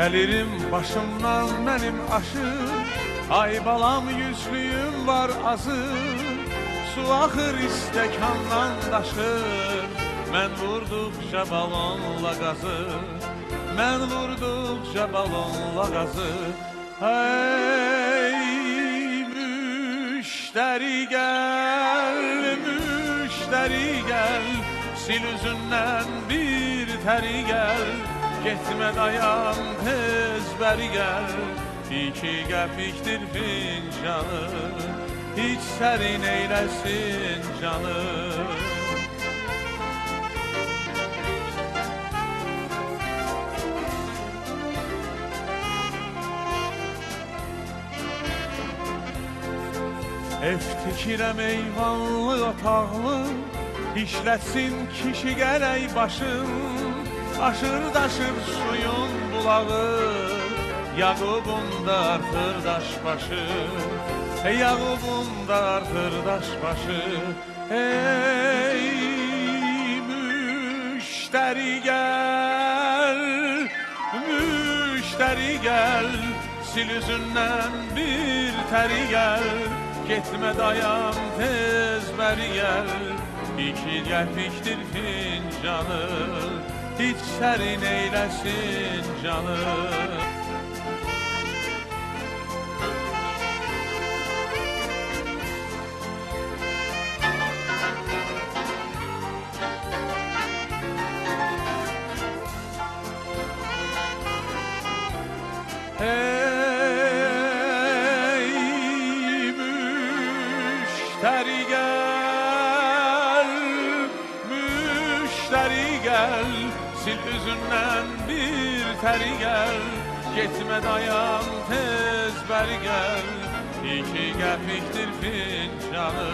Gelirim başımdan benim aşır, ay balam yüzlüyüm var azır. Su axır istekandan daşır, mən vurdukça balonla qazır. Mən vurdukça balonla qazır. Hey müşteri gel, müşteri gel, sil üzündən bir teri gel. Getmə dayan tez bəri gəl, 2 qəpikdir fincanı, hiç sərin eyləsin canı. Ev tikirəm eyvanlı otaqlı, işlətsin kişi gərək başın. Aşır daşır suyun bulağı, Yaqubun da artır daş başı. Yaqubun da artır daş başı. Ey müşteri gel, müşteri gel, sil üzündən bir teri gel. Getmə dayan tez bəri gəl, 2 qəpikdir fincanı, hiç sərin eyləsin canı. Hey müşteri gel, müşteri gel, sil üzündən bir teri gel. Getmə dayan tez bəri gəl, 2 qəpikdir fincanı,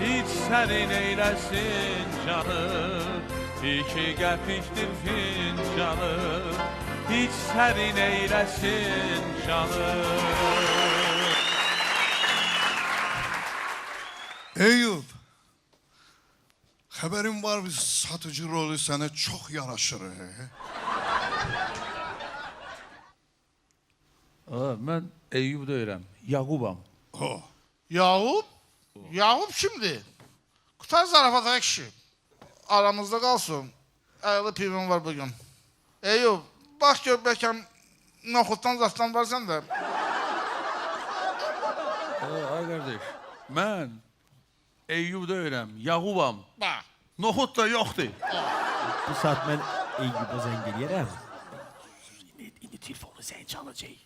hiç sərin eyləsin canı. 2 qəpikdir fincanı, hiç sərin eyləsin canı. Eyüp, xəbərim var biz satıcı rolü sənə çox yaraşır. Mən Eyyub deyirəm, Yaqubam. Yakup? Yakup kimdi? Kutar zarafata kişi. Aramızda kalsın. Ayılı pivim var bugün. Eyüp, bak gör belki noxutdan zatdan var sen de. Ay qardaş, mən Eyyub deyirəm, Yaqubam. Bak. Noxud da yoxdur. Bu saat mən Eyyub'a zəng eləyərəm. İndi telefonu zəng çalacaq.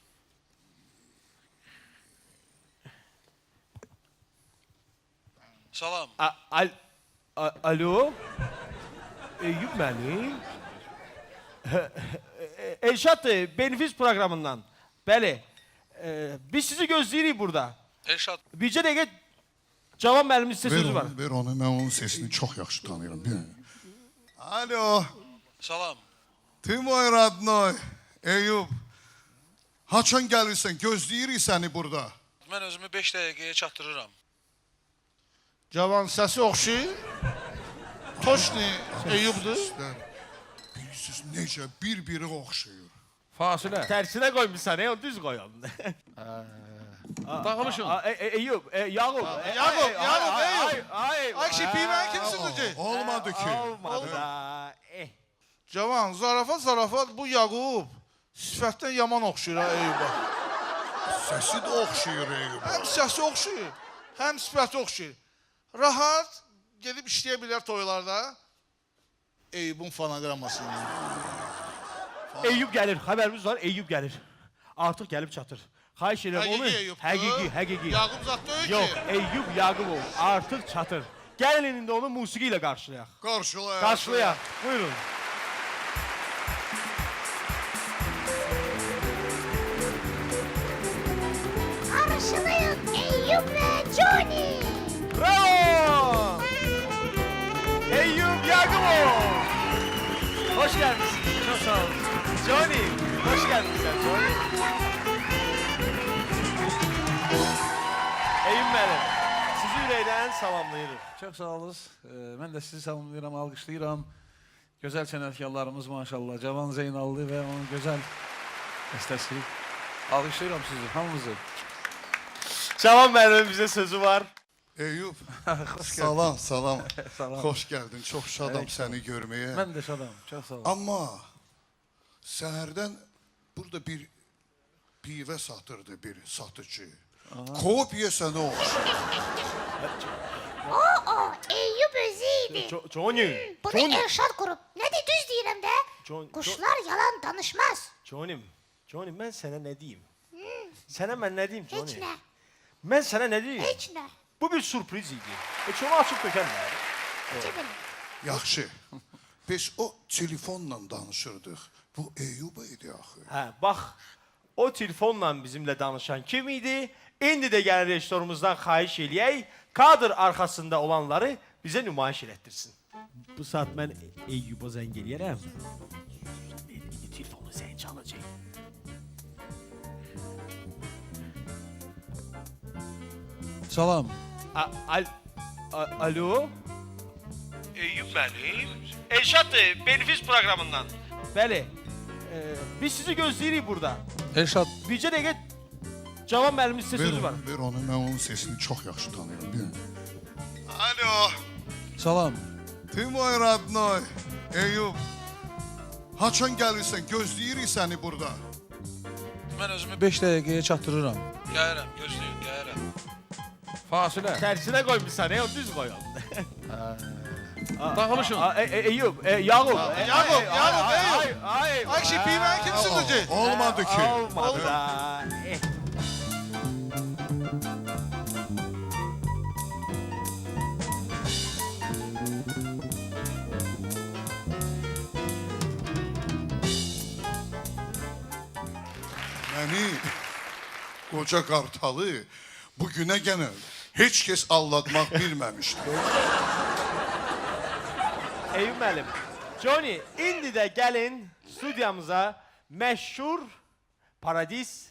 Salam. Alo? Eyyub mənim? Elşad Benefis proqramından. Bəli. Biz sizi gözləyirik burada. Elşad. Bircə dəqiqə Cavan müəllimin sizə sözü var. Ver onu, mən onun sesini çox yaxşı tanıyıram. Alo, Salam. ty mój radnoy, Eyüp. Haçan gəlirsən, gözləyirik səni burada. Mən özümü 5 dəqiqəyə çatdırıram. Cavan sesi okşu. Toşni Eyüp'dür. Bilirsiniz necə bir-biri oxşayır. Fasilə. Tərsinə qoymusan, onu düz qoyun. Dağılışın. Eyyub, Yaqub. Eyüp. Ay şey, pimen kimsin hocam? Olmadı ki. Olmadı da. Cavan zarafat bu Yakup. Sifətdən yaman okşuyur ha Eyüp'e. Səsi də oxşayır Eyüp. Hem sesi okşuyur, hem sifəti okşuyur. Rahat gelip işleyebilir toylarda. Eyüp'ün fonogrammasını. Eyyub gəlir, xəbərimiz var, Eyyub gəlir. Artıq gəlib çatır. Xahiş edirəm onu. Həqiqi. Yakup zat deyil ki. Yox, Eyyub Yaqubov artıq çatır. Gəlin indi onu musiqi ilə qarşılayaq. Qarşılayaq. Qarşılayaq. Buyurun. Karşılayın Eyüp ve Johnny. Bravo! Eyyub Yaqubov. Hoş gelmişsin. Çok sağ olun. Johnny, hoş gelmişsin Johnny. Eyyub müəllim, sizi ürəkdən salamlayırıq. Çox sağ olunuz. Mən də sizi salamlayıram, alqışlayıram. Gözəl sənətkarlarımız maşallah. Cavan Zeynallı və onun gözəl Estağfurullah. Alışıyorum sizi, hamınızı. Cavan müəllimin bizə sözü var. Eyüp, salam, salam. Salam. Hoş geldin. Çok şadam seni görmeye. Mən də şadam, çox sağ olun. Ama səhərdən burada bir pivə satırdı bir satıcı. Kovub yesə nə olur? Oo, Eyüp özüydü. Johnny. Bunu Erşad kurup. Ne de düz deyirəm də. Kuşlar yalan danışmaz. Johnny, mən sənə nə deyim? Sənə mən nə deyim, Johnny? Heç nə, Mən sənə nə deyim? heç nə. Bu bir sürpriz idi. Heç onu açıb tökənmə. Çekin. Yaxşı. Biz o telefonla danışırdıq. Bu Eyüp idi axı. Hə, bax, o telefonla bizimlə danışan kim idi? İndi də gəlin rejissorumuzdan xahiş eləyək, kadr arxasında olanları bizə nümayiş elətdirsin. Bu saat mən Eyyuba zəng eləyərəm. İndi telefonu sən çalacaq. Salam. Alo? Eyyub mənim. Elşaddır, Benfiz proqramından. Bəli. Biz sizi gözləyirik burada. Elşad, Bircə dəqiqə Cavan müəllimin sizə sözü var. Ver onu, mən onun sesini çox yaxşı tanıyıram. Bir. Alo, salam. ты мой родной, Eyüp. Haçan gəlirsən, gözləyirik səni burada. Mən özümü 5 dəqiqəyə çatdırıram. Gəlirəm, gözləyin, gəlirəm. Fasilə. Tərsinə qoymuşsan, o düz qoyun. Dağılışın. Eyyub, Yağub. Eyüp. Ay, Ayşe pivəni kim sürdü? Olmadı ki. Olmadı da. Məni, qoca qartalı, bugünə gələn heç kəs aldatmaq bilməmişdi. Eyyub müəllim, Johnny, indi də gəlin studiyamıza məşhur Paradis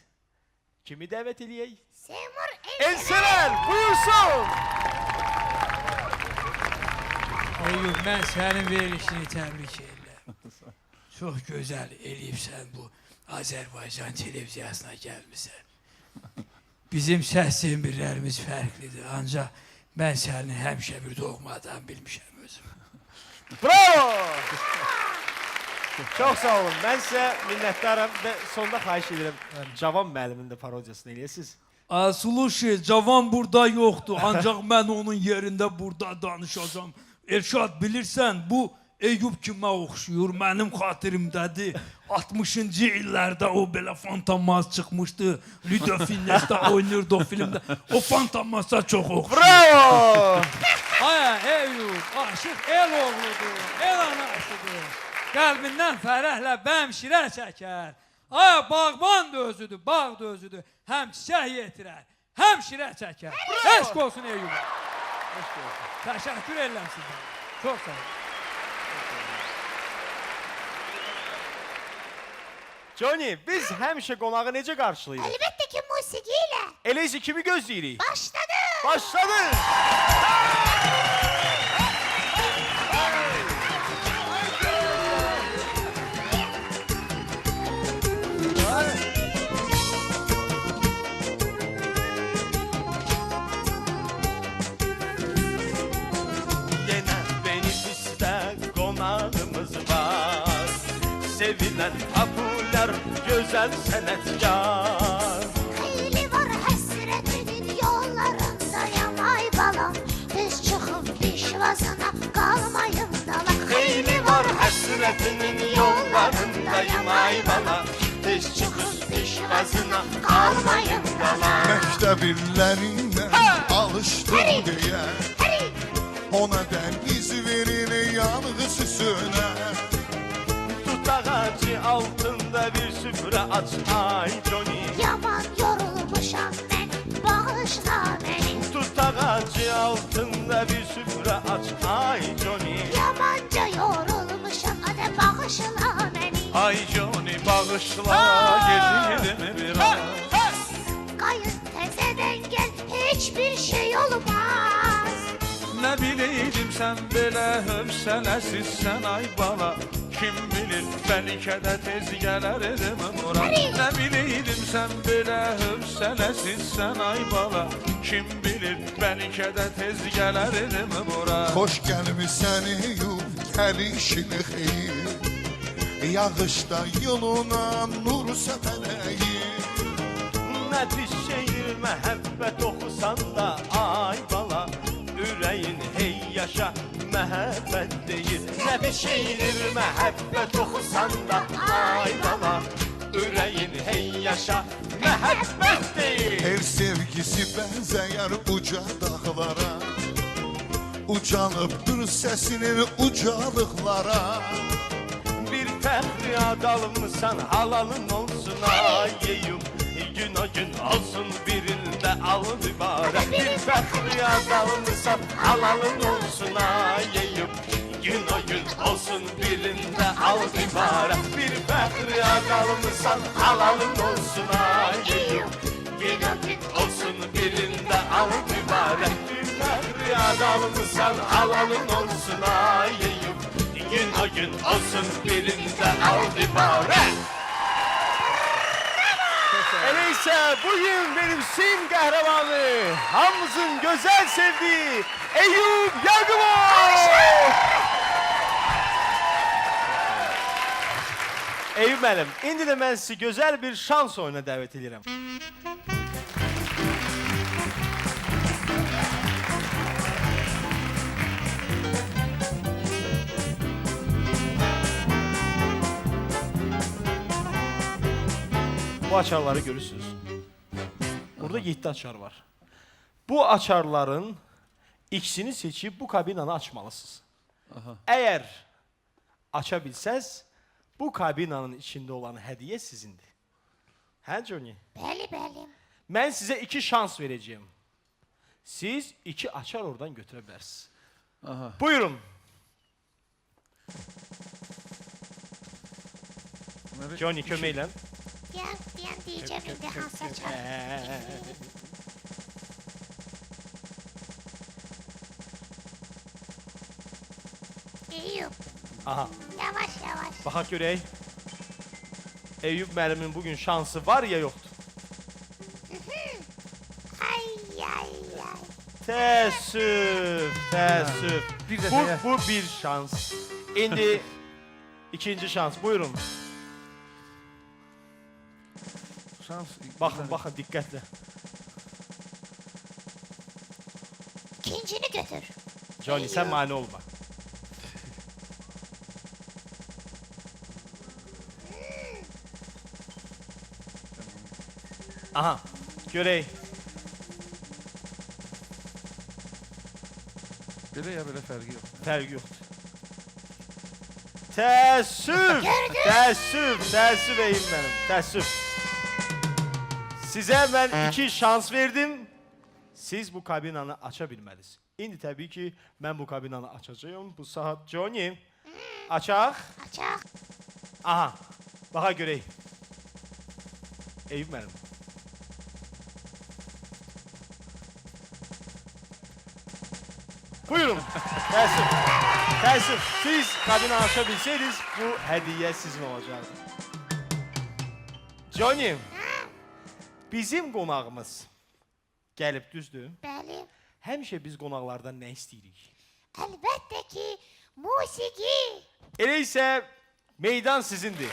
kimi dəvət eləyək? Seymur Elseler, buyursun! Eyüp, mən sənin verilişini təbrik edirəm. Çox gözəl eləyibsən bu Azərbaycan televiziyasına gəlmisən. Bizim səs sembrlərimiz fərqlidir, ancaq mən səni həmişə bir doğmadan bilmişəm özüm. Bravo! Çox sağ olun. Mən sizə minnətdaram və sonda xahiş edirəm Cavan müəllimin də parodiyasını eləyəsiniz. Sluşi, Cavan burada yoxdur, ancaq mən onun yerində burada danışacağam. Elşad, bilirsən, bu Eyüp kimə oxşuyur, mənim xatirimdədir. 60-cı illərdə o belə fantomaz çıxmışdı. Ludo Finnes'də oynayırdı o filmdə. O fantomazda çox oxşuyur. Bravo! Aya, Eyüp, aşıq el oğludur, el anasıdır. Qəlbindən fərəhlə bəmşirə çəkər. Aya, bağban da özüdür, bağ da özüdür. Həm çiçək yetirər, həm şirə çəkər. Eşq olsun Eyüp. Təşəkkür edirəm sizdən. Çox sağ olun. Johnny, biz həmişə qonağı necə qarşılayırıq? Elbette ki musikiyle. Elə isə kimi gözləyirik? Başladı. Başladı! Yenə Benifis'te qonağımız var. Sevilen popular, güzel sənətkar. Xeyli var həsrətinin yollarındayam ay balam. Düz çıxıb pişvazına qalmayım dala. Xeyli var həsrətinin yollarındayım ay bala. Tez çıxıb pişvazına qalmayım dala. Məktəb illərindən alışdım deyə, Hadi. ona dəniz verir yanğı süsünə. Tut ağacı altında bir süfrə aç ay Johnny. Yaman yorulmuşam ben, bağışla beni. Tut ağacı altında bir süfrə aç ay Johnny. Yamanca yorulmuşam, hadi bağışla beni. Ay Johnny, bağışla, gecikdimi biraz. Kayın tezeden gel, hiçbir şey olmaz. Nə bileydim sən belə hövsələsizsən ay bala. Kim bilir bəlkə də tez gələrdim bura. Nə bileydim sən belə hövsələsizsən ay bala. Kim bilir bəlkə də tez gələrdim bura. Xoş gəlmisən Eyüp, gəlişini xeyir. Yağışda yoluna nur səpələyir. Nə bir şehir məhəbbət oxusan da ay bala. Ürəyin hey yaşa məhəbbət deyir. Nə bir şehir məhəbbət oxusan da ay bala. Ürəyin hey yaşa məhəbbət deyir. Her sevgisi bənzəyər uca dağlara. Ucalıbdır səsinin ucalıqlara. Bir fəxri ad almışsan halalın olsun ay Eyüp. Gün o gün olsun birində al mübarək. Bir fəxri ad almışsan halalın olsun ay Eyüp. Gün o gün olsun birində al mübarək. Bir fəxri ad almışsan halalın olsun ay Eyüp. Gün o gün olsun birində al mübarək. Bir fəxri ad almışsan halalın olsun ay Eyüp. Gün o gün olsun birində al mübarək. Öyleyse bugün benim sim kahramanı, hamımızın güzel sevdiği Eyüp Yagımov. Eyüp benim, indi de ben sizi güzel bir şans oyuna davet ederim. Bu açarları görürsünüz. Burada 7 açar var. Bu açarların ikisini seçip bu kabinanı açmalısınız. Eğer açabilsəz, bu kabinanın içinde olan hediye sizindir. Hə Johnny? Bəli, bəli. Ben size 2 şans vereceğim. Siz 2 açar oradan götürebilirsiniz. Buyurun. Johnny kömeyle. Diyen diyeceğim indi hansı açar. Eyüp, Aha. yavaş yavaş. Baxaq görək. Eyüp müəllimin bugün şansı var ya yoxdur? Ay ay ay. Təəssüf, təəssüf. Bir dəfə Bu bir şans. İndi ikinci şans. Buyurun. Şans. Baxın, diqqətlə. İkincini götür. Johnny, sən mane olma. Aha, görək. Belə ya belə fərqi yox. Fərqi yoxdur. Təəssüf, təəssüf Eyüp mənim, təəssüf. Sizə mən 2 şans verdim. Siz bu kabinanı aça bilməlisiniz. İndi təbii ki, mən bu kabinanı açacağım. Bu saat Johnny. Açaq. Açaq. Aha, baxa görək. Eyüp mənim. Buyurun. Təəssüf. Təəssüf. Siz kabinanı aça bilsəydiniz, bu hədiyyə sizin olacaqdı. Johnny. Bizim qonağımız gəlib düzdür. Bəli. Həmişə biz qonaqlardan nə istəyirik? Əlbəttə ki, musiqi. Elə isə meydan sizindir.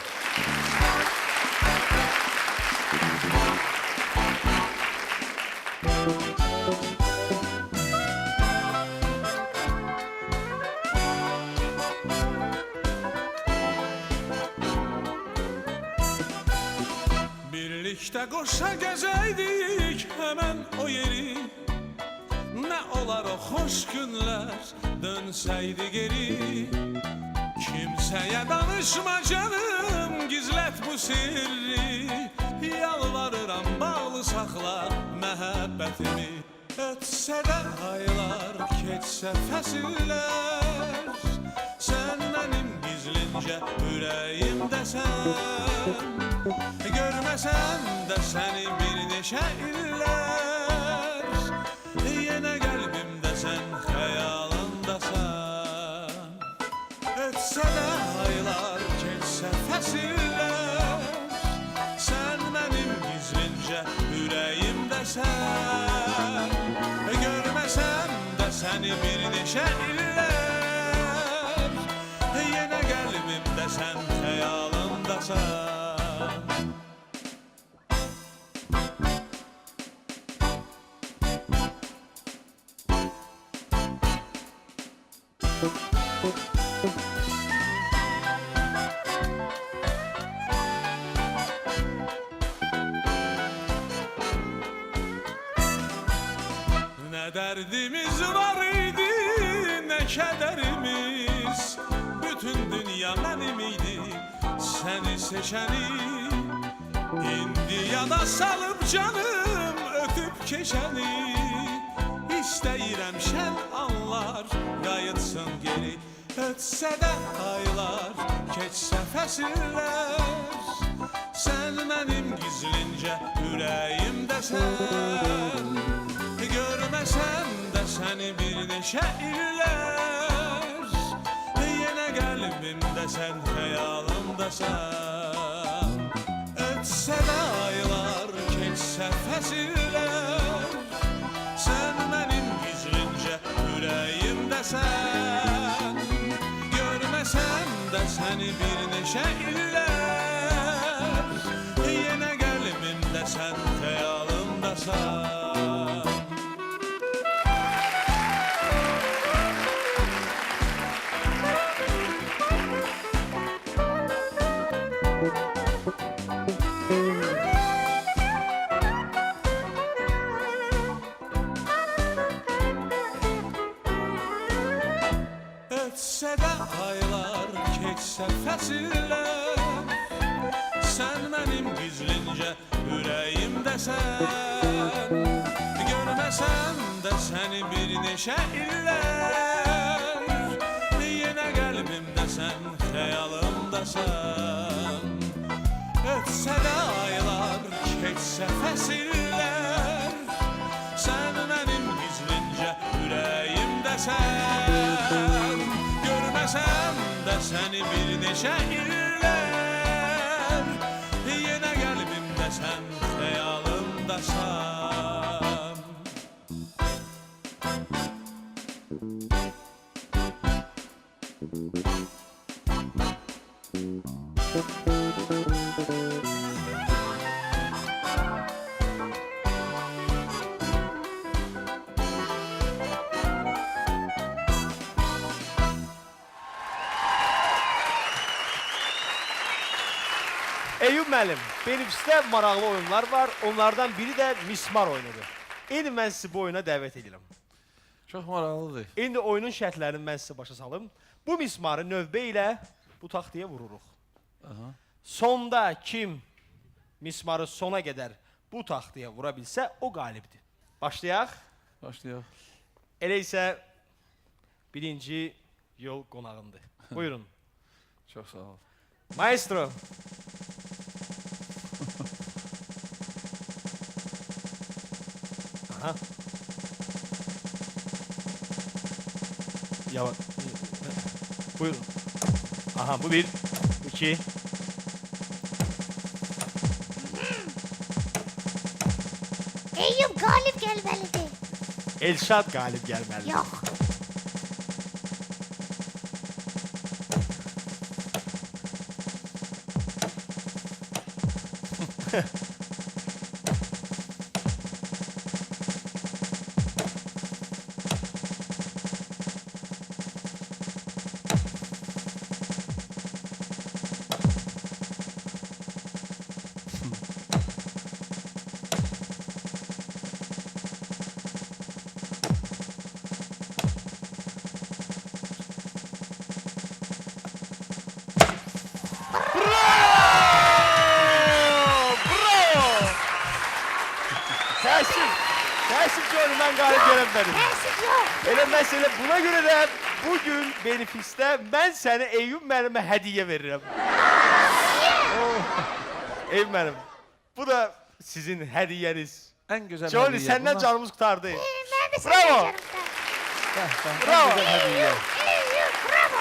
Birlikte koşa gezeydik hemen o yeri. Ne olar o hoş günler dönseydi geri. Kimseye danışma canım, gizlet bu sirri. Yalvarıram bağlı sakla məhəbbətimi. Ötsə də aylar, keçsə fəsillər. Sən mənim gizlincə ürəyimdəsən. Görməsəm də səni bir neçə illər. Yenə qəlbimdə sən xəyalındasan. Ötsə də aylar, gizlincə ürəyimdəsən. Görməsəm də səni bir neçə illər, yenə qəlbimdə sən, xəyalımdasan. Nə dərdimiz var idi, nə kədərimiz. Bütün dünya mənim idi, səni seçəni. İndi yada salıb canım, ötüb keçəni. İstəyirəm şən anlar, qayıtsın geri. Ötsə də aylar, keçsə fəsillər. Sən mənim gizlincə ürəyimdəsən. Görməsəm də səni bir neçə illər, yenə qəlbimdə sən, xəyalımdasan. Ötsə də aylar, keçsə fəsillər, sən mənim gizlincə ürəyimdəsən. Görməsəm də səni bir neçə illər, yenə qəlbimdə sən, xəyalımdasan. Ötsə də aylar, keçsə fəsillər, sən mənim gizlincə ürəyimdəsən. Görməsəm də səni bir neçə illər, yenə qəlbimdə sən, xəyalımdasan. Ötsə də aylar, keçsə fəsillər, sən mənim gizlincə ürəyimdəsən. Görməsəm də səni bir neçə illər, yenə qəlbimdə sən, xəyalımdasan. Eyüp müəllim, benimizdə maraqlı oyunlar var. Onlardan biri də mismar oyunudur. İndi mən sizi bu oyuna dəvət edirəm. Çox maraqlıdır. İndi oyunun şərtlərini mən sizə başa salım. Bu mismarı növbə ilə bu taxtaya vururuq. Sonda kim mismarı sona qədər bu taxtaya vura bilsə, o qalibdir. Başlayaq. Başlayaq. Elə isə birinci yol qonağındır. Buyurun. Çox sağ ol. Maestro. Aha. Yavaş. Buyurun. Aha, bu bir. Bu iki. Eyüp galip gelmelidir. Elşad galip gəlməlidir. Yok. Təəssüf ki, onu mən qalib gələnmədim. Tersik yok. Elə məsələ buna görə də bugün benefisdə mən səni Eyüp müəllimə hədiyyə verirəm. Eyüp müəllim, bu da sizin hədiyyəniz. Ən gözəl Johnny, hədiyyə. səndən Bunlar- canımız qurtardı. Ben de sana Bravo. canım. Bravo. Ən gözəl hədiyyə. Eyüp bravo.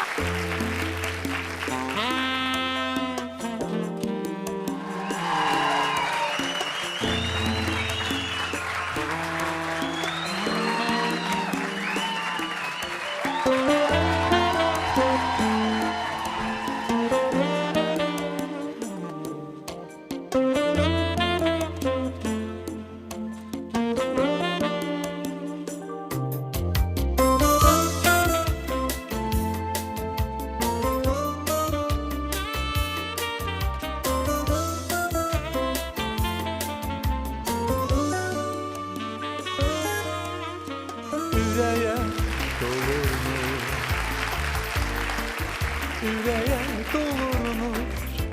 Ürəyə dolur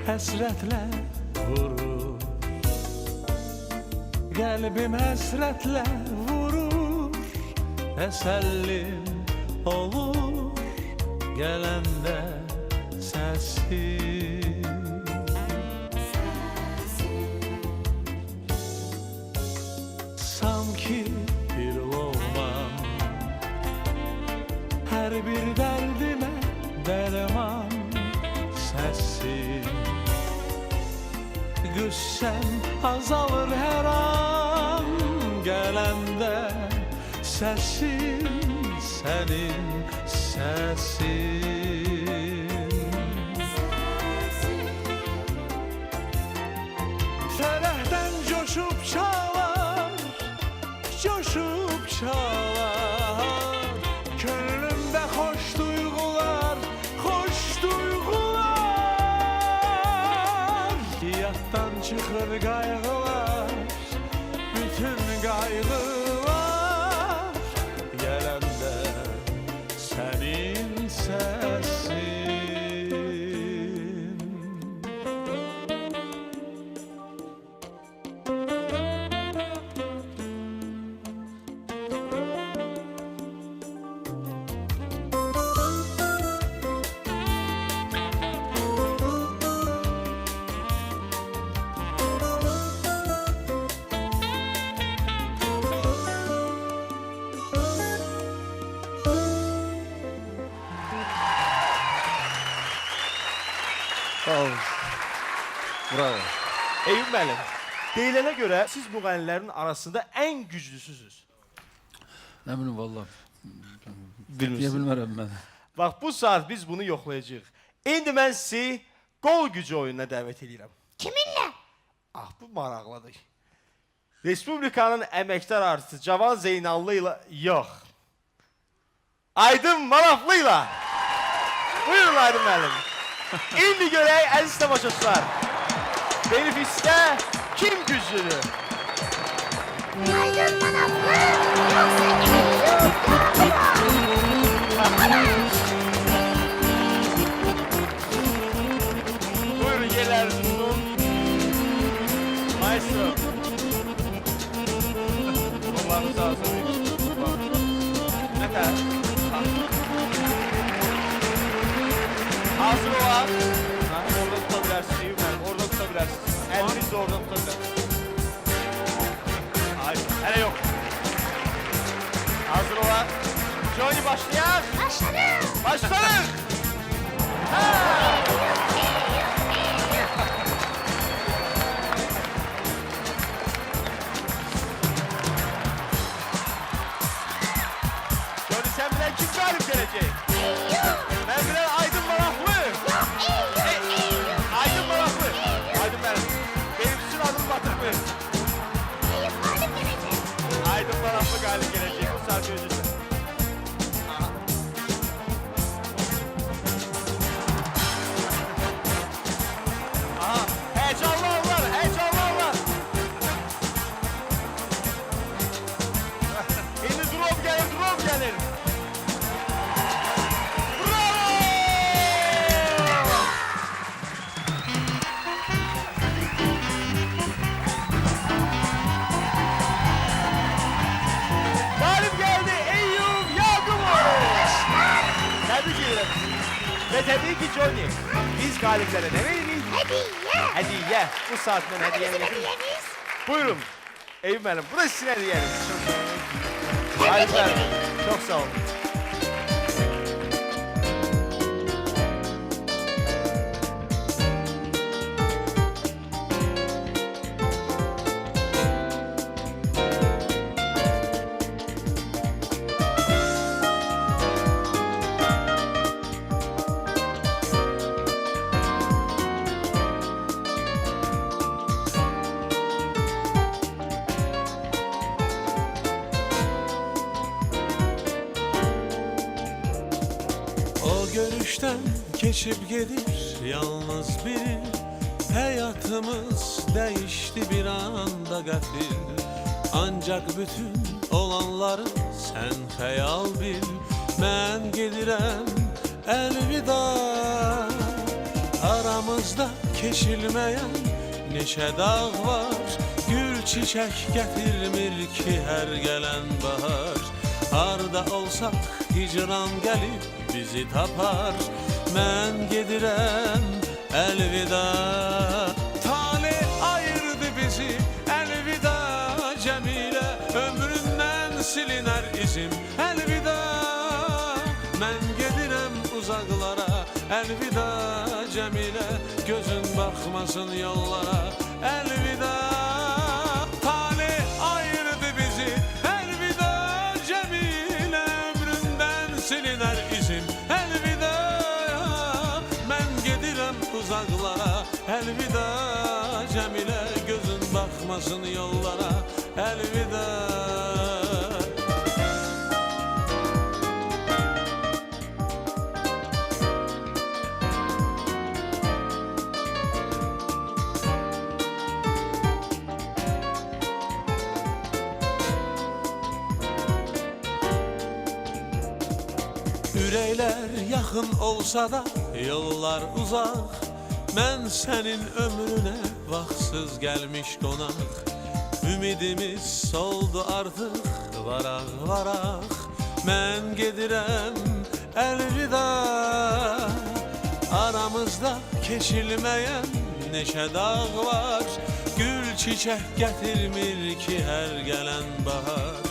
həsrətlə vurur. Qəlbim həsrətlə vurur, təsəllim olur gələndə səsin. Sanki bir loğman hər bir dərdimə dərman səsin. Qüssəm azalır hər an gələndə səsin, sənin səsin. Fərəhdən coşub çalar, coşub çalar. Könlümdə xoş duyğular, xoş duyğular. Yaddan çıxır qayğılar, bütün qayğılar. Gələndə sənin səsin. Bravo. Eyüp müəllim, deyilənə görə siz müğənnilərin arasında ən güclüsüzüz. Nə bilim valla. Deyə Bilmirsiniz. bilmərəm mən. Bax, bu saat biz bunu yoxlayacağıq. İndi mən sizi qol gücü oyununa dəvət edirəm. Kiminle? Ah, bu maraqlıdır. Respublikanın əməkdar artisti Cavan Zeynallı ilə yox. Aydın Maraflı ilə. Buyurun Aydın müəllim. İndi görək əziz tamaşaçılar. Benefisdə kim güclüdür? Aydın Manaflı yoksa Eyüp Buyurun yerlerinizi tutun. Maestro. Kollarınızı hazırlayın. Yeter. Hazır olan. Orada tutabilirsiniz. Eyüp Hanım, orada tutabilirsiniz. Eliniz de orada tutabilirsiniz. Hayır, hele yok. Hazır olan. Johnny başlayar. Başladı. Başlayın. Johnny sen bilen kim galip gelecek? Ben bilen Aydın Maraflı. Aydın Maraflı. Aydın benim. Benim için adım batırmayın. Aydın Maraflı galip gelecek. Bu saat öncesi. Aha. Heyecanlı onlar. Heyecanlı onlar. Şimdi drop gelir. Drop gelir. Bravo! Galip geldi Eyüp Yakuboğlu. Tebrik ederim. Ve tabii ki Johnny. Biz galiplere ne verelim? Hediye. Hediye. Bu saatten Hani hediye bizim verelim. hediyemiz? Buyurun. Eyüp Hanım. Bu da sizin hediyeniz. Tebrik Harika. ederim. Çok sağ olun. O görüşten geçip gelir yalnız biri. Hayatımız değişti bir anda gafil. Ancak bütün olanları sen hayal bil. Ben gelirem elvida. Aramızda keçilmeyen neçə dağ var, gül çiçek getirmir ki her gelen bahar. Harda olsak hicran gelip bizi tapar. Mən gedirəm elvida. Tale ayırdı bizi elvida Cemile, ömründen siliner izim elvida. Mən gedirəm uzaklara elvida Cemile, gözün bakmasın yollara elvida. Tale ayırdı bizi elvida Cemile, ömründen siliner izim elvida. Mən gedirəm uzaklara elvida Cemile, gözün bakmasın yollara elvida. Ürəklər yaxın olsa da yollar uzaq. Mən sənin ömrünə vaxtsız gəlmiş qonaq. Ümidimiz soldu artıq, varaq varaq. Mən gedirəm elvida. Aramızda keçilməyən neçə dağ var, gül çiçək gətirmir ki hər gələn bahar.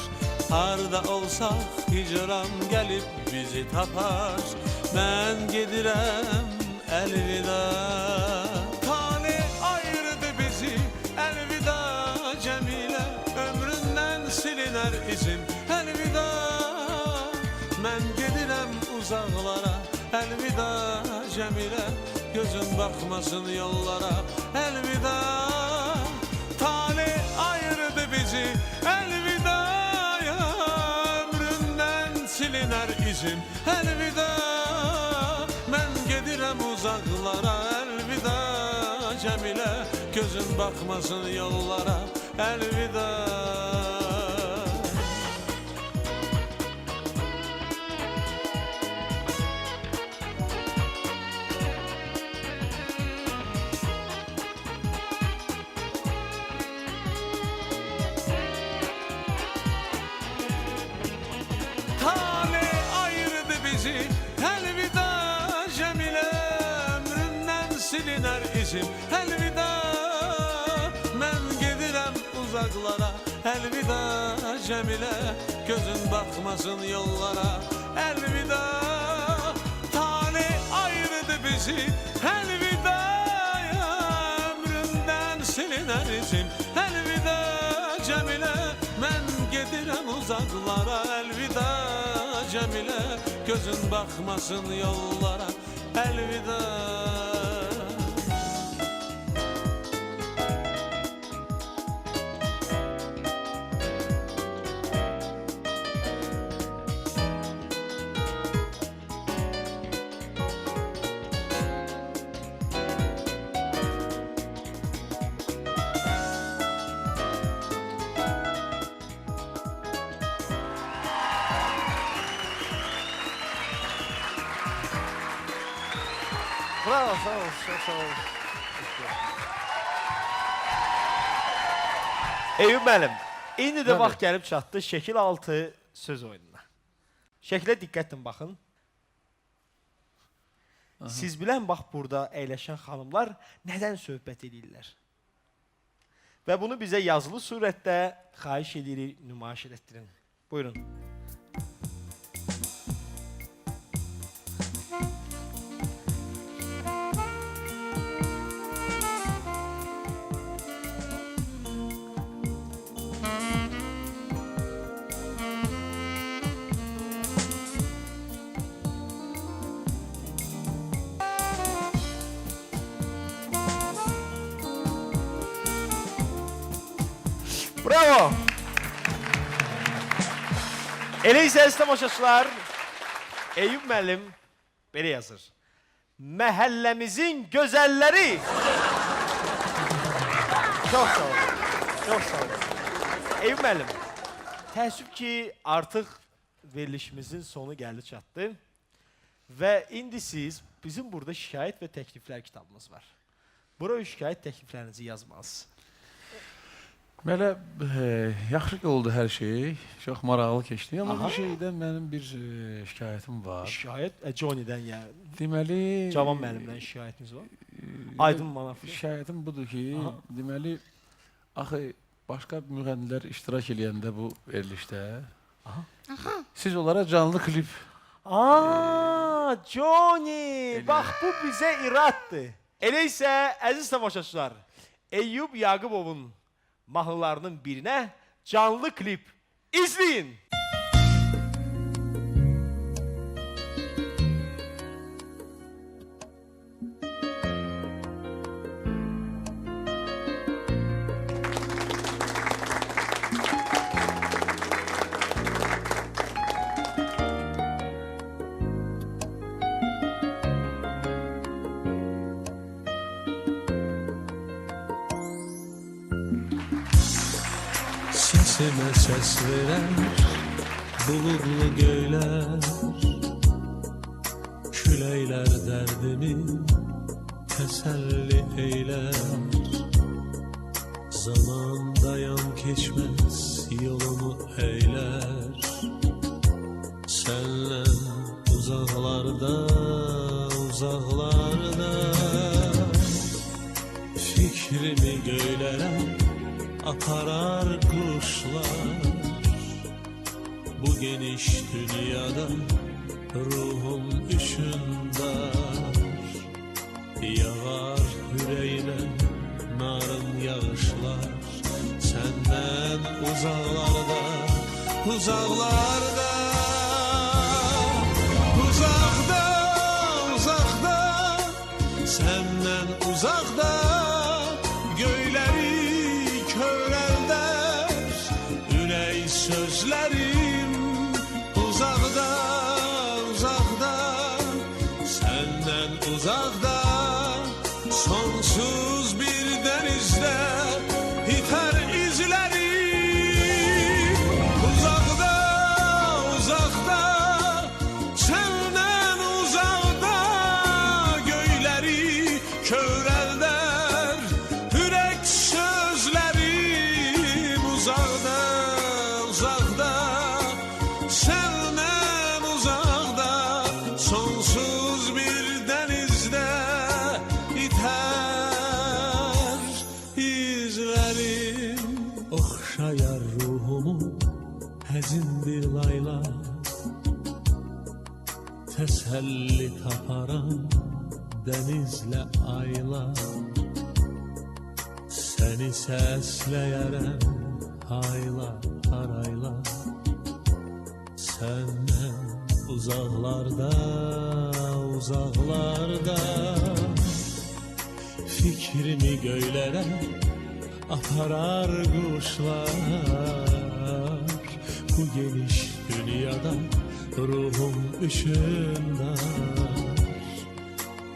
Harda olsak hicran gelip bizi tapar. Mən gedirəm elvida. Tale ayırdı bizi elvida Cemile, ömründen siliner izim elvida. Mən gedirəm uzaklara elvida Cemile, gözün bakmasın yollara elvida. Tale ayırdı bizi elvida, siliner izim elvida. Mən gedirəm uzaklara elvida Cemile, gözün bakmasın yollara elvida. Elvida Cemile, ömrümden siliner izim elvida. Mən gedirəm uzaklara elvida Cemile, gözün bakmasın yollara elvida. Tale ayırdı bizi elvida, ömrümden siliner izim elvida Cemile. Mən gedirəm uzaklara elvida Cemile, gözün bakmasın yollara elvida. Bravo, sağ ol, çok sağ ol. Eyüp müəllim, indi də vaxt gəlib çatdı şəkil altı söz oyununa. Şəkilə diqqətlə baxın. Siz bilən bax burada əyləşən xanımlar nədən söhbət edirlər? Və bunu bizə yazılı surətdə xahiş edirik, nümayiş etdirin. Buyurun. Bravo. Elə isə tamaşaçılar, Eyüp müəllim belə yazır. Məhəlləmizin gözəlləri. Çox sağ olun. Çox sağ olun. Eyüp müəllim, təəssüf ki, artıq verilişimizin sonu gəldi çatdı. Ve indi siz bizim burada şikayet ve teklifler kitabımız var. Buraya şikayet tekliflerinizi yazmalısınız. Belə yaxşı oldu hər şey. Çox maraqlı keçdi. Amma Aha. bir şeydən mənim bir şikayətim var. Şikayet Johnny'den yani. Deməli, Cavan müəllimdən şikayetiniz var. Aydın Manaflı. şikayətim budur ki, Aha. deməli axı başqa müğənnilər iştirak eləyəndə bu verilişdə, siz onlara canlı klip Johnny! Bak bu bize irattı. Eleyse əziz tamaşaçılar, Eyyub Yaqubovun mahnılarının birine canlı klip izleyin. Sesime ses veren bulutlu göyler, küleyler derdimi teselli eyler. Zaman dayan geçmez yolumu eyler. Senle uzaklarda fikrimi göylere aparar kuşlar. Bu geniş dünyada ruhum üşündar. Yağar yüreğime narın yağışlar. Senden uzaklarda, uzaklarda, uzakda, senden uzakta. Göyleri körelder, ürey sözlerim uzakda, senden uzakta. Sonsuz bir denizde iter izlerim. Uzakta, senden uzakta. Göyleri körelder, yürek sözlerim uzakta, senden uzakta. Sonsuz bir denizde iter izlerim. Okşayar ruhumu hezin bir layla, teselli taparan denizle ayla. Seni sesleyerem hayla harayla. Senden uzaklarda, fikrimi göylere aparar kuşlar. Bu geniş dünyada ruhum üşündar.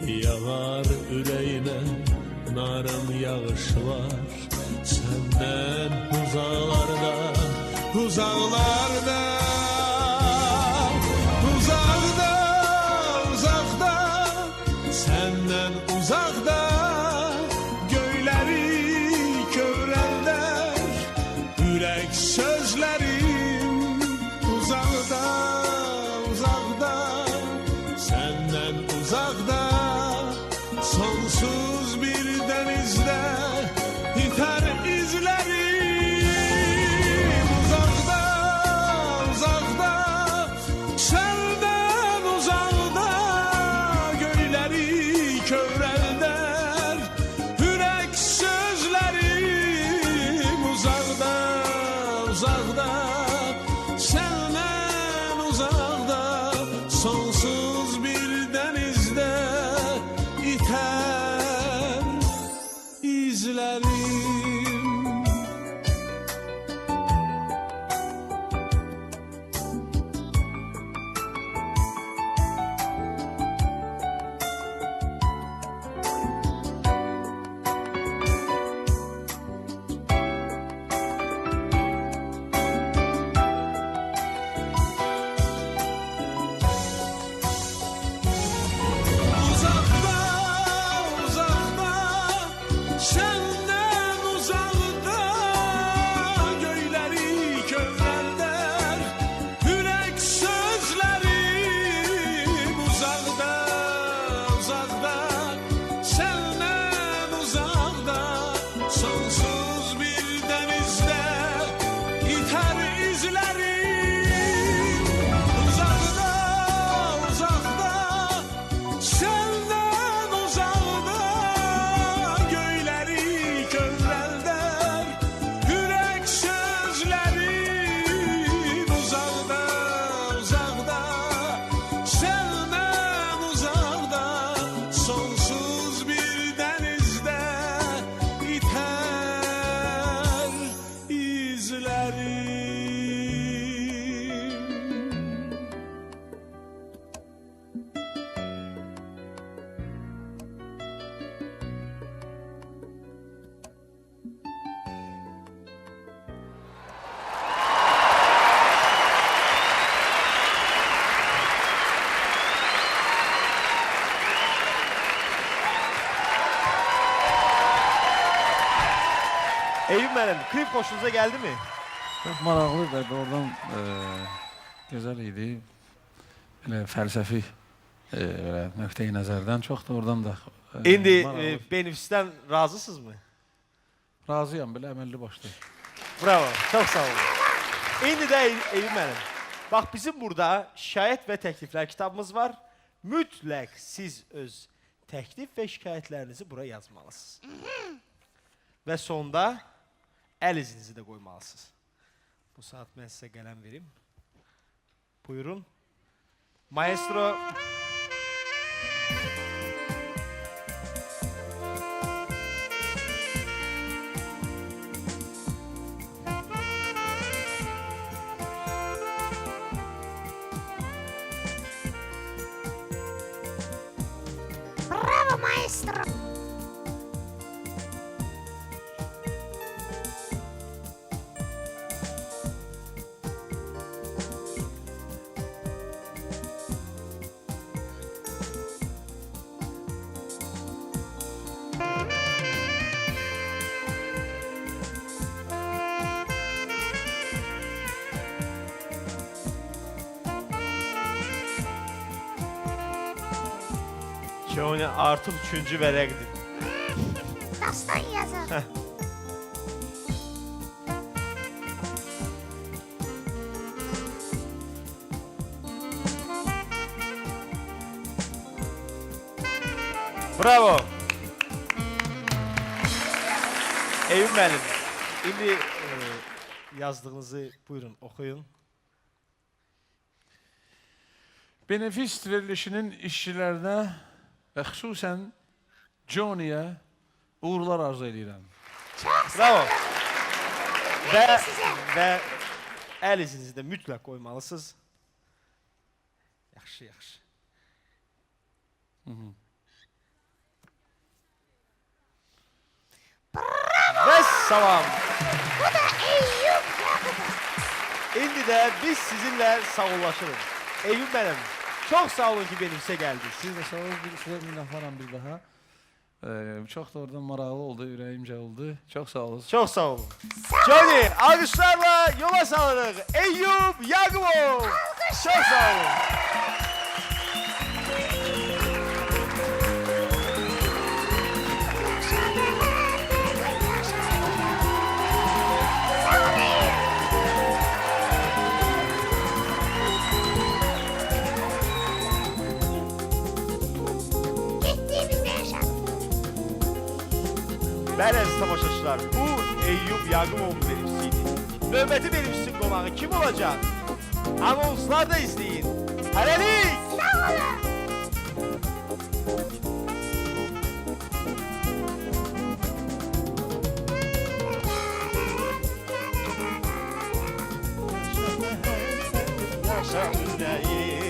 Yağar yüreğime narın yağışlar. Senden uzaklarda, senden uzakta. Göyleri körelder, yürek sözlerim uzakta, senden uzakta. Sonsuz bir denizde iter izlerim. Uzakta, senden uzakta. Göyleri körelder, yürek sözlerim uzakta, senden uzakta. Sonsuz bir denizde iter izlerim. Eyüp benim, klip hoşunuza geldi mi? Çok maraqlı da oradan gözəl idi. Belə fəlsəfi belə nöqteyi nəzərdən çox da oradan da İndi maraqlı. Benefis'ten razısınız mı? Razıyam belə əməlli başlı. Bravo, çok sağ olun. İndi de Eyüp benim. Bak bizim burada şikayet ve teklifler kitabımız var. Mütləq siz öz təklif ve şikayetlerinizi buraya yazmalısınız. Ve sonda el izinizi de koymalısınız. Bu saat ben size qələm verim. Buyurun. Maestro. Bravo maestro. Johnny artık 3. vərəqdir. Dastan yazar. Bravo. Eyüp benim. İndi yazdığınızı buyurun okuyun. Benefis verilişinin işçilərinə və xüsusən Johnny'yə uğurlar arzu edirəm. Bravo. Ve, size. ve el izinizi de mütləq koymalısınız. Yaxşı, yaxşı. Ve salam. Bu da Eyüp Yakup'u. İndi de biz sizinle sağollaşırız. Eyüp benim. Çok sağ olun ki benimse geldiniz. Siz də sağ olun, sizə minnətdaram bir daha. Çox da oradan maraqlı oldu, ürəyimcə oldu. Çox sağ olun. Çok sağ olun. Johnny alkışlarla yola salırıq. Eyüp Yakupov. Çok sağ olun. Gittiğimizde yaşadık. Ben aziz tamaşaçılar, bu Eyüp Yakupov'un benimsiydi. Növbəti benimsin qonağı kim olacak? Anonslarda izleyin. Hələlik! Sağ olun. Yaşa yüreğim.